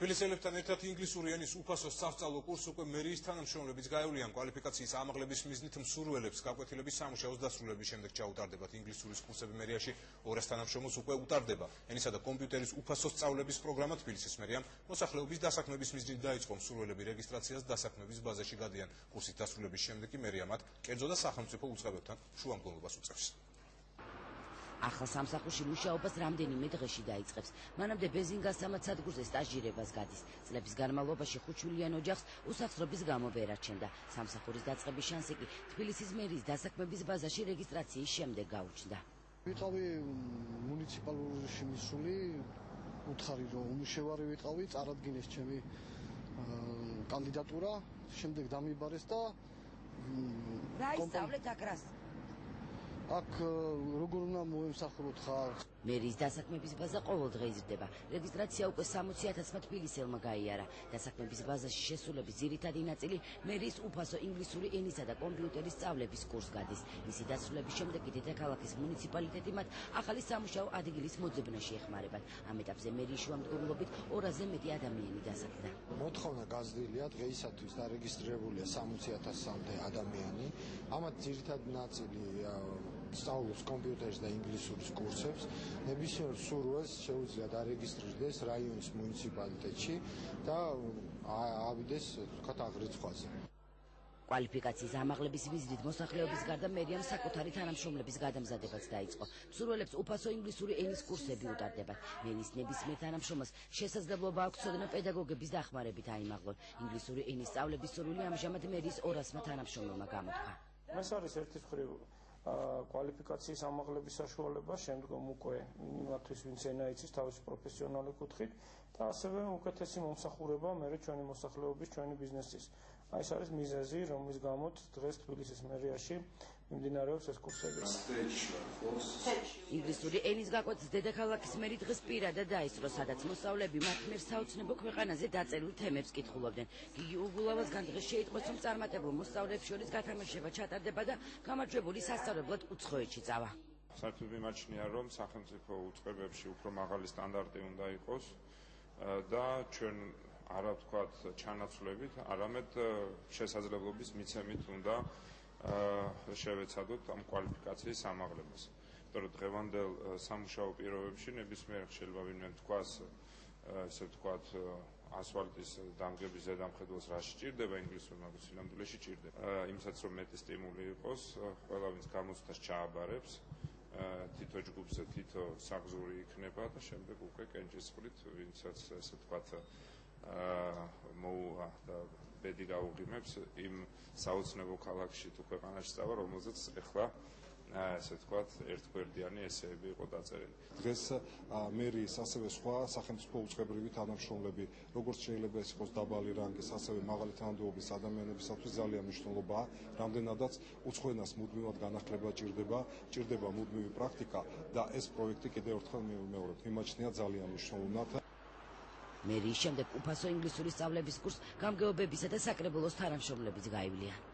თბილისელებთან ერთად ინგლისური ენის უფასო სასწავლო კურსს უკვე მერიის თანამშრომლებიც გაევლიან. კვალიფიკაციის ამაღლების მიზნით მსურველებს გაკვეთილების სამუშაოს დასრულების შემდეგ ჩაუტარდებათ ინგლისურის კურსები მერიაში 200 თანამშრომელს უკვე უტარდება. ენისა და კომპიუტერის უფასო სწავლების პროგრამა თბილისის მერიამ მოსახლეობის დასაქმების მიზნით დაიწყო. მსურველები რეგისტრაციას დასაქმების ბაზაში გადიან. კურსის დასრულების შემდეგ კი მერია მათ კერძო და სახელმწიფო უწყებებთან შუამდგომლობას უწევს. ახალ სამსახურში მუშაობას რამდენიმე დღეში დაიწყებს. მანამდე ბენზინგასამაც სადგურზე სტაჟირებას გადის. წლების განმავლობაში ხუთშვილიან ოჯახს უსახსრობის გამო ვერ არჩენდა. სამსახურის დაწყების შანსი კი თბილისის მერიის დასაქმების ბაზაში რეგისტრაციის შემდეგ გაუჩნდა. ვიყავი მუნიციპალურში მისული, უთხარი რომ უმუშევარი ვიყავი, წარადგინეს ჩემი კანდიდატურა, შემდეგ დამიბარეს და რა ისწავლეთ აქ რას? აქ როგორ უნდა მოემსახუროთ ხალხს? მერიის დასაქმების ბაზა ყოველდღე იზრდება. რეგისტრაცია უკვე 60,000-მა თბილისელმა გაიარა. დასაქმების ბაზაში შესულების ძირითადი ნაწილი მერიის უფასო ინგლისური ენისა და კომპიუტერის სწავლების კურსს გადის. მისი დასრულების შემდეგ კი დედაქალაქის მუნიციპალიტეტი მათ ახალი სამუშაო ადგილის მოძებნაში ეხმარებათ. ამ ეტაპზე მერიის შუამდგომლობით 200-ზე მეტი ადამიანი დასაქმდა. მოთხოვნა გაზრდილია, დღეისათვის დარეგისტრირებულია 60,000-მდე ადამიანი. ამათ ძირითადი ნაწილი სწავლობს კომპიუტერის და ინგლისურის კურსებს. ნებისმიერ მსურველს შეუძლია დარეგისტრირდეს რაიონის მუნიციპალიტეტში და ავიდეს თქვათ აღრიცხვაზე. კვალიფიკაციის ამაღლების მიზნით მოსახლეობის გარდა მერიამ საკუთარი თანამშრომლების გადამზადებაც დაიწყო. მსურველებს უფასო ინგლისური ენის კურსები უტარდებათ. მერიის ნებისმიერ თანამშრომელს შესაძლებლობა აქვს ცოდნა პედაგოგების დახმარებით აიმაღლონ. ინგლისური ენის სწავლების სურვილი ამჟამად მერიის 200-მა თანამშრომელმა გამოთქვა. ეს არის ერთი მხრივ კვალიფიკაციის ამაღლების საშუალება, შემდგომ უკვე იმათთვის ვინც ენა იცის თავისი პროფესიონალი კუთხით და ასევე უკეთესი მომსახურება მერე ჩვენი მოსახლეობის, ჩვენი ბიზნესის. ეს არის მიზეზი, რომლის გამოც დღეს თბილისის მერიაში მიმდინარეობს ეს კურსები. ინგლისური ენის გაკვეთს დედაქალაქის მერი დღეს პირადად დაისწრო, სადაც მოსწავლეები მათ მიერ საოცნებო ქვეყანაზე დაწერილ თემებს კითხულობდნენ. გიგი უგულავასგან დღეს შეიტყვეს, რომ წარმატებულ მოსწავლეებს შორის გათამაშება ჩატარდება და გამარჯვებული სასწავლებლად უცხოეთში წავა. საერთოდ მიმაჩნია, რომ სახელმწიფო უწყებებში უფრო მაღალი სტანდარტი უნდა იყოს და ჩვენ არა ვთქვათ ჩანაცვლებით, არამედ შესაძლებლობის მიცემით უნდა შევეცადოთ ამ კვალიფიკაციის ამაღლებას. იმიტომ რომ დღევანდელ სამუშაო პირობებში ნებისმიერ შეიძლება ვინმე თქვას, ესე ვთქვათ, ასფალტის დამგების ზედამხედველს რა სჭირდება ინგლისური, მაგრამ სინამდვილეში ჭირდება. იმსაც რომ მეტი სტიმული იყოს, ყველა ვინც გამოცდას ჩააბარებს, თითო ჯგუფზე თითო საგზური იქნება და შემდეგ უკვე კენჭისყრით, ვინცაც ესე ვთქვათ მოუვა და ბედი გაუღიმებს იმ საოცნებო ქალაქში თუ ქვეყანაში წავა, რომელზეც ეხლა ესე ვთქვათ ერთგვერდიანი ესეები იყო დაწერილი. დღეს მერიის ასევე სხვა სახელმწიფო უწყებრივი თანამშრომლები, როგორც შეიძლება ეს იყოს დაბალი რანგის, ასევე მაღალი თანამდებობის ადამიანებისათვის ძალიან მნიშვნელობაა, რამდენადაც უცხოენას მუდმივად განახლება ჭირდება მუდმივი პრაქტიკა და ეს პროექტი კიდევ ერთხელ მივიმეორებთ, მიმაჩნია ძალიან მნიშვნელოვნად. მერიის შემდეგ უფასო ინგლისური სწავლების კურსს გამგეობებისა და საკრებულოს თანამშრომლებიც გაივლიან.